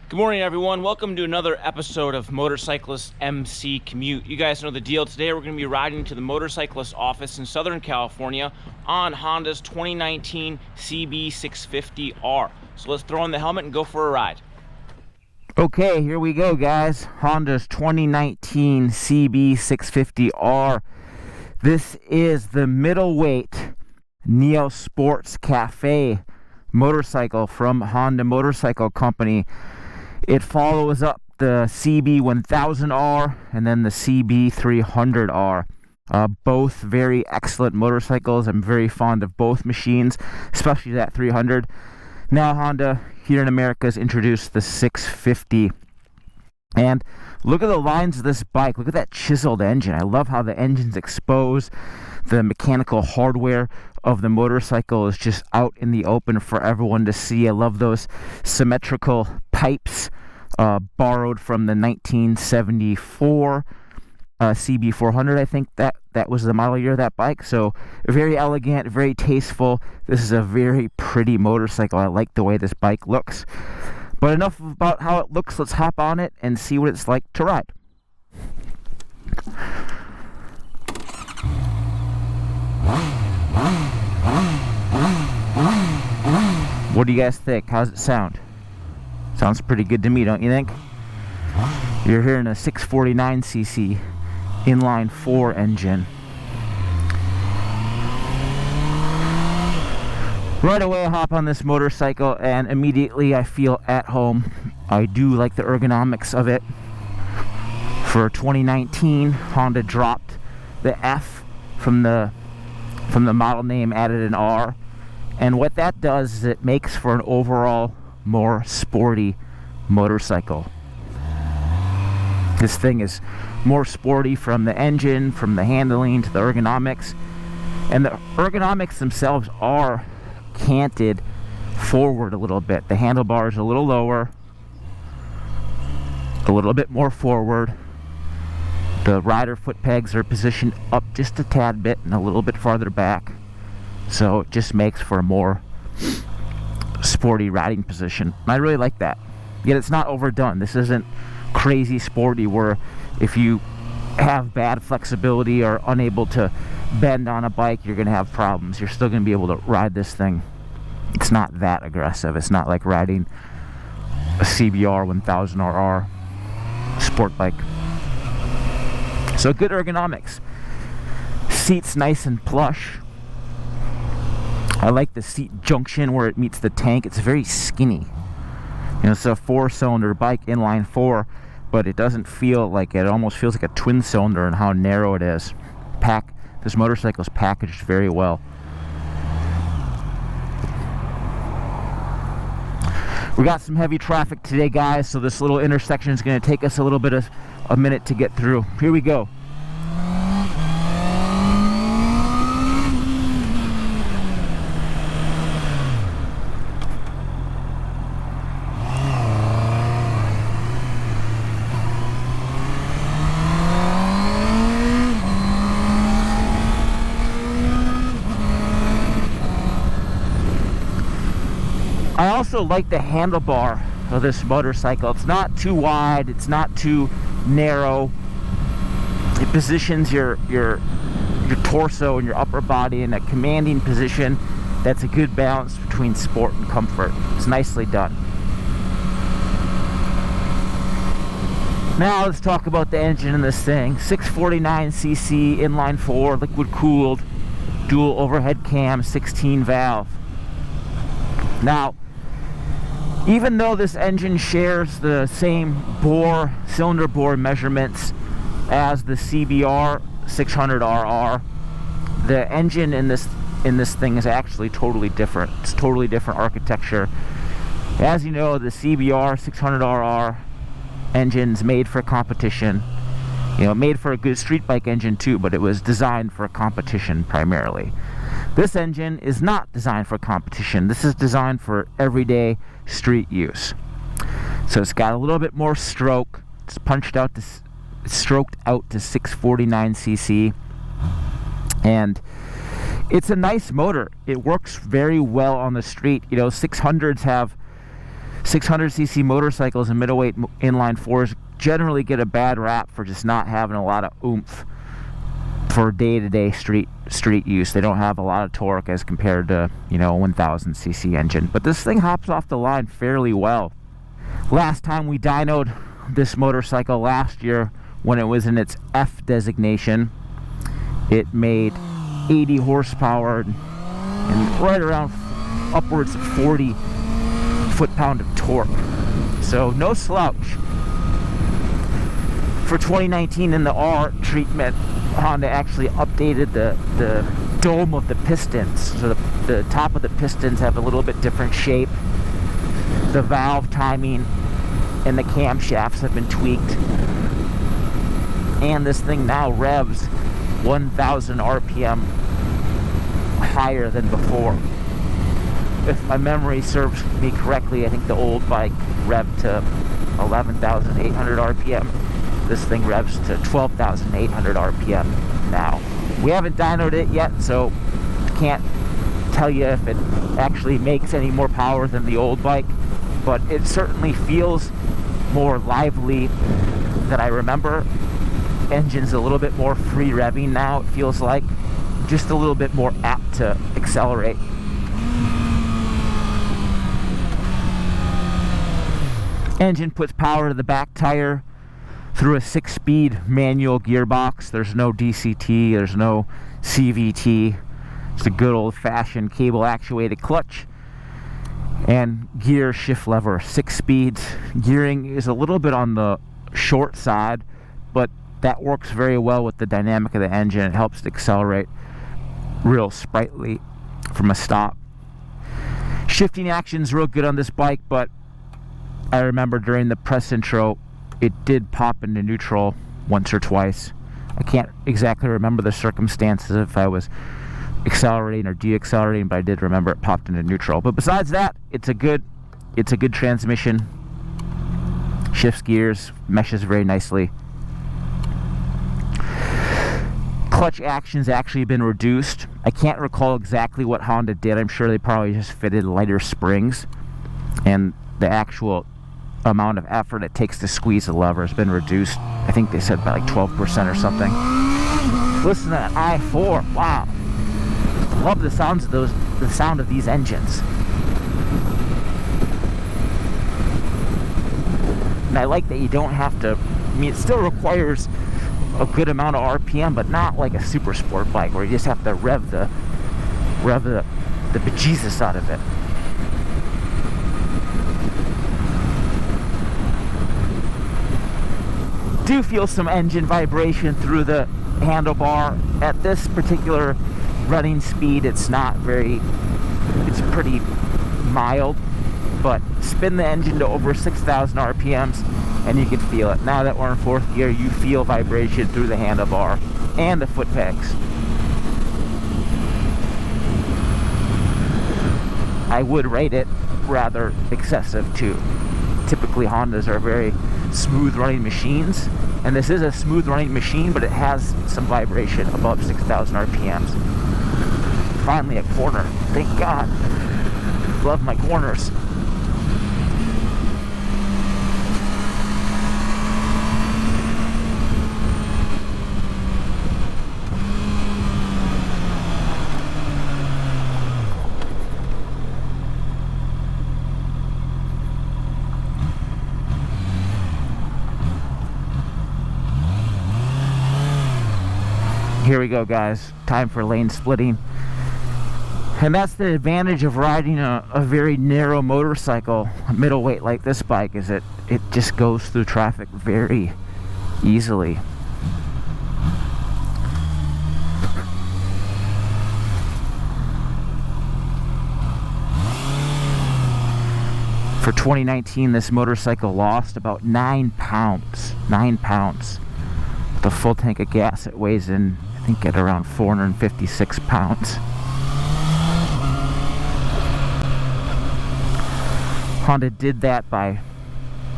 Good morning, everyone. Welcome to another episode of Motorcyclist MC Commute. You guys know the deal. Today we're going to be riding to the motorcyclist office in Southern California on Honda's 2019 CB650R. So let's throw on the helmet and go for a ride. Okay, here we go, guys. Honda's 2019 CB650R. This is the middleweight Neo-Sports Café motorcycle from Honda Motorcycle Company. It follows up the CB1000R and then the CB300R. Both very excellent motorcycles. I'm very fond of both machines, especially that 300. Now Honda here in America has introduced the 650. And look at the lines of this bike. Look at that chiseled engine. I love how the engine's exposed. The mechanical hardware of the motorcycle is just out in the open for everyone to see. I love those symmetrical pipes borrowed from the 1974 CB400. I think that was the model year of that bike. So very elegant, very tasteful. This is a very pretty motorcycle. I like the way this bike looks. But enough about how it looks. Let's hop on it and see what it's like to ride. What do you guys think? How's it sound? Sounds pretty good to me, don't you think? You're hearing a 649cc inline-four engine. Right away I hop on this motorcycle and immediately I feel at home. I do like the ergonomics of it. For 2019, Honda dropped the F from the model name, added an R. And what that does is it makes for an overall more sporty motorcycle. This thing is more sporty from the engine, from the handling to the ergonomics. And the ergonomics themselves are canted forward a little bit. The handlebar is a little lower, a little bit more forward. The rider foot pegs are positioned up just a tad bit and a little bit farther back. So it just makes for a more sporty riding position. I really like that. Yet it's not overdone. This isn't crazy sporty where if you have bad flexibility or unable to bend on a bike, you're going to have problems. You're still going to be able to ride this thing. It's not that aggressive. It's not like riding a CBR 1000RR sport bike. So good ergonomics. Seats nice and plush. I like the seat junction where it meets the tank. It's very skinny. You know, it's a 4-cylinder bike, inline-four, but it doesn't feel like it. It almost feels like a twin cylinder in how narrow it is. This motorcycle is packaged very well. We got some heavy traffic today, guys, so this little intersection is going to take us a little bit of a minute to get through. Here we go. I also like the handlebar of this motorcycle. It's not too wide, it's not too narrow. It positions your torso and your upper body in a commanding position that's a good balance between sport and comfort. It's nicely done. Now let's talk about the engine in this thing. 649cc inline-four, liquid cooled, dual overhead cam, 16 valve. Now, even though this engine shares the same cylinder bore measurements as the CBR 600RR, the engine in this thing is actually totally different. It's totally different architecture. As you know, the CBR 600RR engine's made for competition. You know, made for a good street bike engine too, but it was designed for competition primarily. This engine is not designed for competition. This is designed for everyday street use. So it's got a little bit more stroke. It's stroked out to 649cc. And it's a nice motor. It works very well on the street. You know, 600s have 600cc motorcycles and middleweight inline-fours generally get a bad rap for just not having a lot of oomph for day-to-day street use. They don't have a lot of torque as compared to, you know, a 1000cc engine. But this thing hops off the line fairly well. Last time we dynoed this motorcycle last year, when it was in its F designation, it made 80 horsepower and right around upwards of 40 foot-pound of torque. So no slouch. For 2019 in the R treatment, Honda actually updated the dome of the pistons. So the top of the pistons have a little bit different shape. The valve timing and the camshafts have been tweaked. And this thing now revs 1,000 RPM higher than before. If my memory serves me correctly, I think the old bike revved to 11,800 RPM. This thing revs to 12,800 RPM now. We haven't dynoed it yet, so can't tell you if it actually makes any more power than the old bike, but it certainly feels more lively than I remember. Engine's a little bit more free revving now, it feels like. Just a little bit more apt to accelerate. Engine puts power to the back tire through a 6-speed manual gearbox. There's no DCT, there's no CVT. It's a good old-fashioned cable actuated clutch and gear shift lever, 6 speeds. Gearing is a little bit on the short side, but that works very well with the dynamic of the engine. It helps to accelerate real sprightly from a stop. Shifting action's real good on this bike, but I remember during the press intro it did pop into neutral once or twice. I can't exactly remember the circumstances if I was accelerating or deaccelerating, but I did remember it popped into neutral. But besides that, it's a good transmission. Shifts gears, meshes very nicely. Clutch action's actually been reduced. I can't recall exactly what Honda did. I'm sure they probably just fitted lighter springs, and the actual amount of effort it takes to squeeze the lever has been reduced. I think they said by like 12% or something. Listen to that i4. Wow. Love the sounds of those, the sound of these engines. And I like that you don't have to, I mean, it still requires a good amount of RPM, but not like a super sport bike where you just have to rev the bejesus out of it. Do feel some engine vibration through the handlebar. At this particular running speed, it's pretty mild, but spin the engine to over 6,000 RPMs and you can feel it. Now that we're in 4th gear, you feel vibration through the handlebar and the foot pegs. I would rate it rather excessive too. Typically Hondas are very smooth running machines, and this is a smooth running machine, but it has some vibration above 6,000 RPMs. Finally a corner, thank God. Love my corners. Here we go, guys. Time for lane splitting. And that's the advantage of riding a very narrow motorcycle, a middleweight like this bike, is it just goes through traffic very easily. For 2019, this motorcycle lost about 9 pounds. 9 pounds. With a full tank of gas, it weighs in, I think, at around 456 pounds. Honda did that by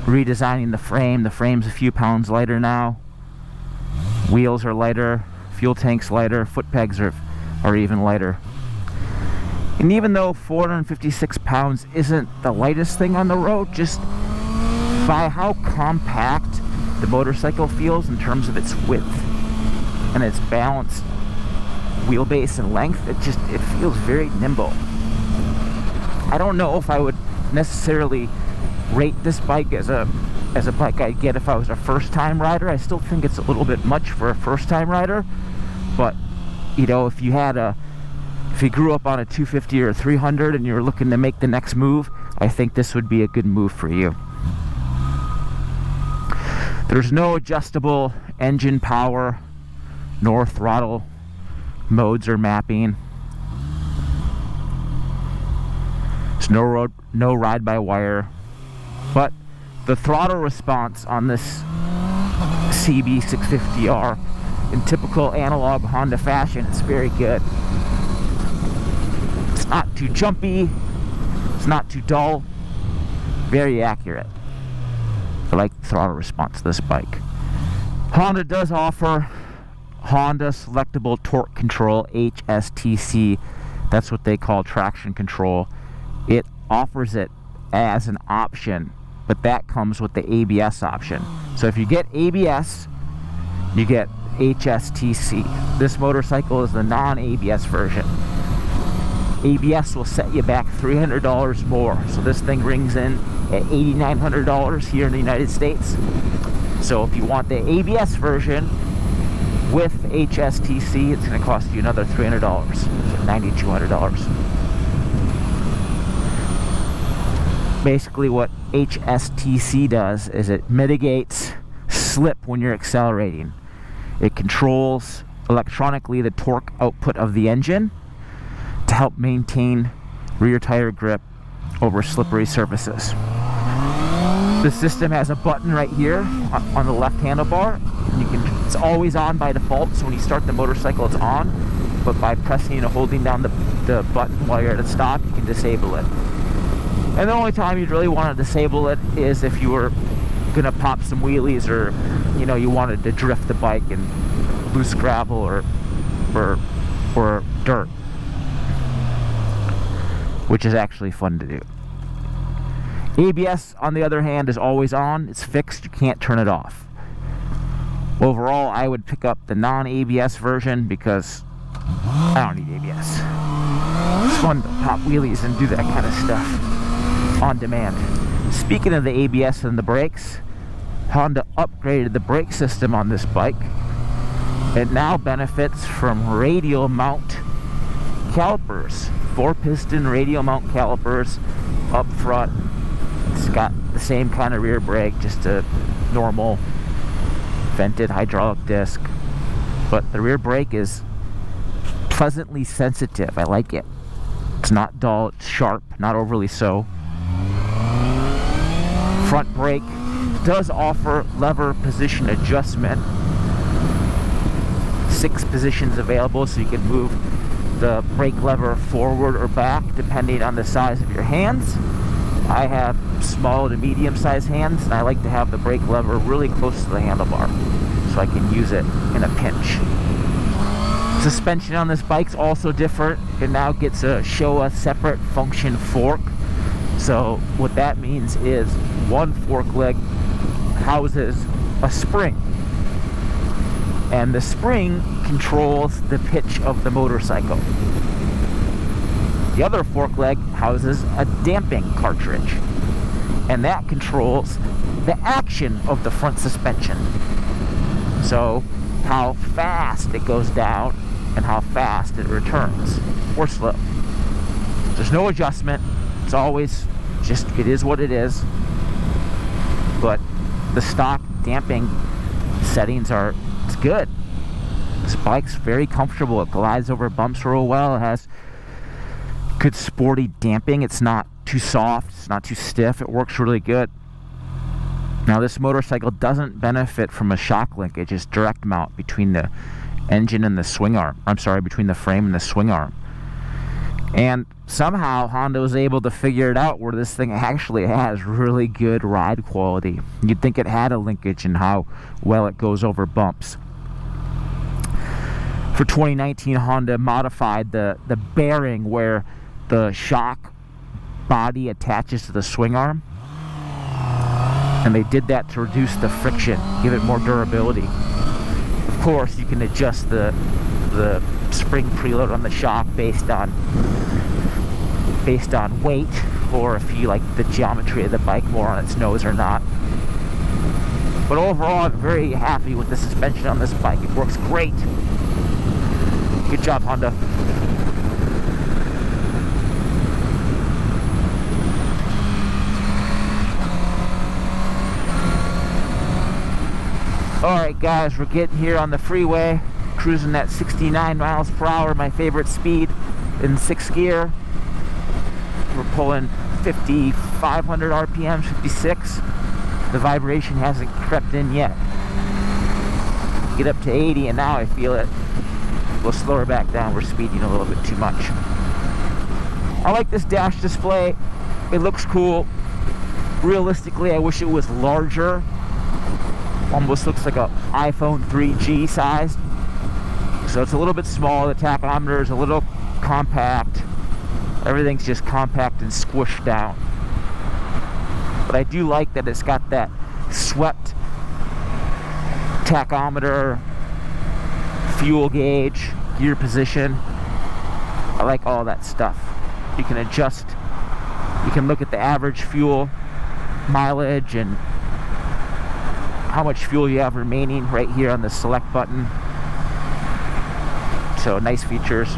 redesigning the frame. The frame's a few pounds lighter now. Wheels are lighter, fuel tank's lighter, foot pegs are even lighter. And even though 456 pounds isn't the lightest thing on the road, just by how compact the motorcycle feels in terms of its width and its balanced wheelbase and length, it feels very nimble. I don't know if I would necessarily rate this bike as a bike I'd get if I was a first-time rider. I still think it's a little bit much for a first-time rider, but you know, if you grew up on a 250 or a 300 and you're looking to make the next move, I think this would be a good move for you. There's no adjustable engine power nor throttle modes or mapping. There's no ride-by-wire, but the throttle response on this CB650R in typical analog Honda fashion is very good. It's not too jumpy, it's not too dull, very accurate. I like the throttle response to this bike. Honda does offer Honda Selectable Torque Control, HSTC. That's what they call traction control. It offers it as an option, but that comes with the ABS option. So if you get ABS, you get HSTC. This motorcycle is the non-ABS version. ABS will set you back $300 more. So this thing rings in at $8,900 here in the United States. So if you want the ABS version with HSTC, it's going to cost you another $300, so $9,200. Basically what HSTC does is it mitigates slip when you're accelerating. It controls electronically the torque output of the engine to help maintain rear tire grip over slippery surfaces. The system has a button right here on the left handlebar. It's always on by default, so when you start the motorcycle it's on, but by pressing and holding down the button while you're at a stop, you can disable it. And the only time you'd really want to disable it is if you were gonna pop some wheelies, or you know, you wanted to drift the bike in loose gravel or dirt, which is actually fun to do. ABS, on the other hand, is always on. It's fixed. You can't turn it off. Overall, I would pick up the non-ABS version because I don't need ABS. It's fun to pop wheelies and do that kind of stuff on demand. Speaking of the ABS and the brakes, Honda upgraded the brake system on this bike. It now benefits from radial mount calipers, 4-piston radial mount calipers up front. It's got the same kind of rear brake, just a normal vented hydraulic disc, but the rear brake is pleasantly sensitive. I like it. It's not dull, it's sharp, not overly so. Front brake does offer lever position adjustment. 6 positions available, so you can move the brake lever forward or back depending on the size of your hands. I have small to medium sized hands, and I like to have the brake lever really close to the handlebar so I can use it in a pinch. Suspension on this bike's also different. It now gets a separate function fork. So what that means is one fork leg houses a spring, and the spring controls the pitch of the motorcycle. The other fork leg houses a damping cartridge, and that controls the action of the front suspension. So how fast it goes down and how fast it returns, or slow. There's no adjustment. It's always just, it is what it is. But the stock damping settings it's good. This bike's very comfortable. It glides over bumps real well. It has good sporty damping. It's not too soft, it's not too stiff. It works really good. Now this motorcycle doesn't benefit from a shock linkage. It's direct mount between the engine and the swing arm. I'm sorry, between the frame and the swing arm. And somehow Honda was able to figure it out where this thing actually has really good ride quality. You'd think it had a linkage in how well it goes over bumps. For 2019, Honda modified the bearing where the shock body attaches to the swing arm, and they did that to reduce the friction, give it more durability. Of course, you can adjust the spring preload on the shock based on weight, or if you like the geometry of the bike more on its nose or not. But overall, I'm very happy with the suspension on this bike. It works great. Good job, Honda. Alright guys, we're getting here on the freeway, cruising at 69 miles per hour, my favorite speed in 6th gear. We're pulling 5,500 RPMs, 56. The vibration hasn't crept in yet. Get up to 80 and now I feel it. We'll slow her back down, we're speeding a little bit too much. I like this dash display, it looks cool. Realistically, I wish it was larger. Almost looks like an iPhone 3G size. So it's a little bit small. The tachometer is a little compact. Everything's just compact and squished down. But I do like that it's got that swept tachometer, fuel gauge, gear position. I like all that stuff. You can adjust, you can look at the average fuel mileage and how much fuel you have remaining right here on the select button. So nice features.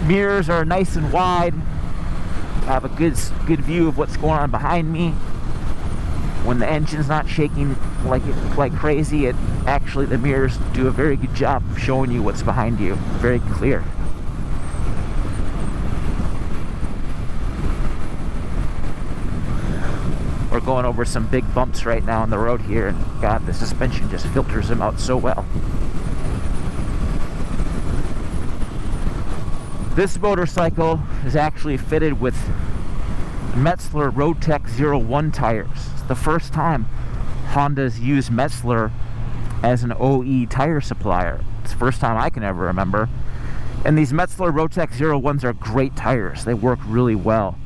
Mirrors are nice and wide. I have a good view of what's going on behind me. When the engine's not shaking like crazy, actually the mirrors do a very good job of showing you what's behind you. Very clear. We're going over some big bumps right now on the road here, and God, the suspension just filters them out so well. This motorcycle is actually fitted with Metzeler Roadtech 01 tires. It's the first time Honda's used Metzeler as an OE tire supplier. It's the first time I can ever remember. And these Metzeler Roadtech 01s are great tires. They work really well.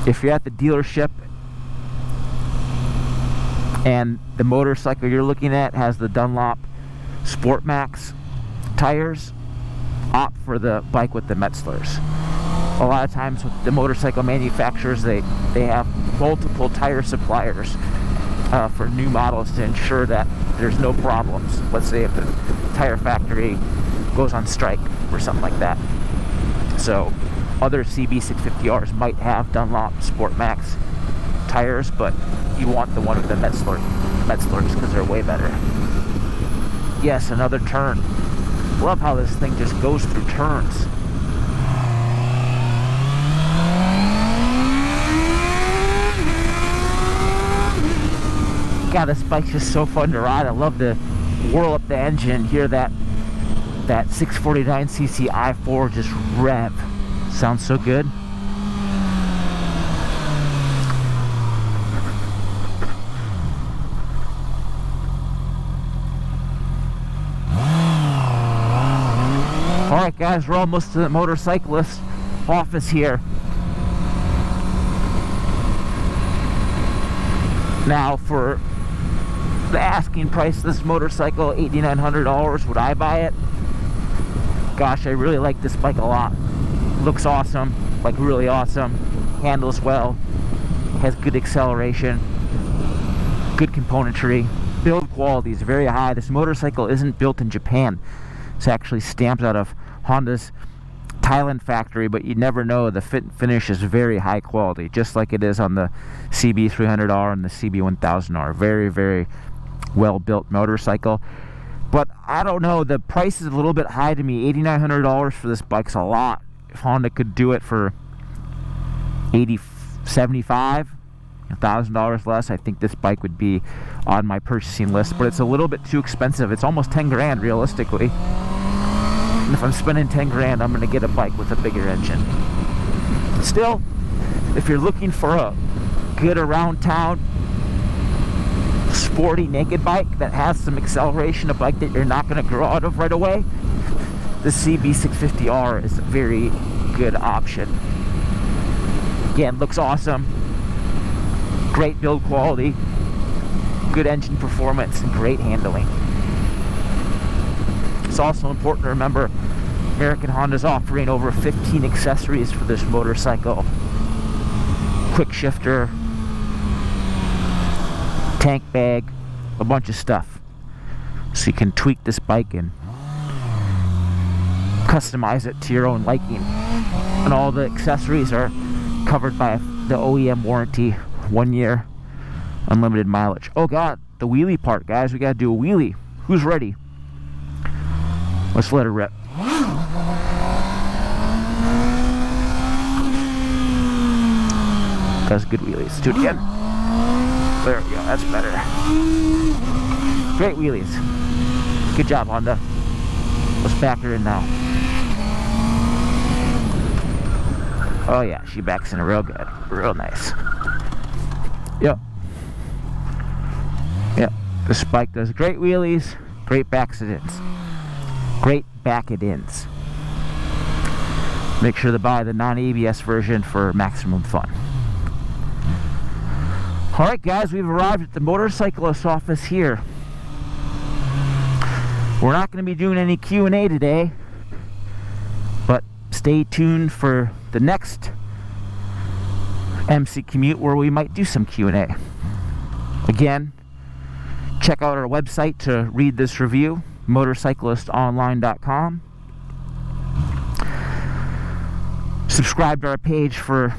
If you're at the dealership and the motorcycle you're looking at has the Dunlop Sport Max tires, opt for the bike with the Metzlers. A lot of times with the motorcycle manufacturers, they have multiple tire suppliers for new models to ensure that there's no problems. Let's say if the tire factory goes on strike or something like that. So other CB650Rs might have Dunlop Sport Max tires, but you want the one with the Metzlers because they're way better. Yes, another turn. Love how this thing just goes through turns. God, this bike's just so fun to ride. I love to whirl up the engine, hear that 649cc i4 just rev. Sounds so good. Alright guys, we're almost to the motorcyclist office here. Now for the asking price of this motorcycle, $8,900, would I buy it? Gosh, I really like this bike a lot. Looks awesome, like really awesome. Handles well, has good acceleration, good componentry. Build quality is very high. This motorcycle isn't built in Japan. It's actually stamped out of Honda's Thailand factory, but you never know. The fit and finish is very high quality, just like it is on the CB300R and the CB1000R. Very, very well built motorcycle. But I don't know, the price is a little bit high to me. $8,900 for this bike's a lot. If Honda could do it for $75, $1,000 less, I think this bike would be on my purchasing list. But it's a little bit too expensive. It's almost 10 grand realistically. And if I'm spending 10 grand, I'm going to get a bike with a bigger engine. Still, if you're looking for a good around town sporty naked bike that has some acceleration, a bike that you're not going to grow out of right away, the CB650R is a very good option. Again, looks awesome. Great build quality, good engine performance, and great handling. It's also important to remember American Honda's offering over 15 accessories for this motorcycle. Quick shifter, tank bag, a bunch of stuff. So you can tweak this bike and customize it to your own liking. And all the accessories are covered by the OEM warranty, 1 year, unlimited mileage. Oh god, the wheelie part, guys. We gotta do a wheelie. Who's ready? Let's let her rip. Does good wheelies. Let's do it again. There we go. That's better. Great wheelies. Good job, Honda. Let's back her in now. Oh yeah, she backs in real good. Real nice. Yep. Yep. This bike does great wheelies, great back-it-ins. Great back-it-ins. Make sure to buy the non-ABS version for maximum fun. Alright guys, we've arrived at the motorcyclist office here. We're not going to be doing any Q&A today, but stay tuned for the next MC Commute where we might do some Q&A. Again, check out our website to read this review, motorcyclistonline.com. Subscribe to our page for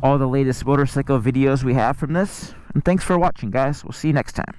all the latest motorcycle videos we have from this. And thanks for watching, guys. We'll see you next time.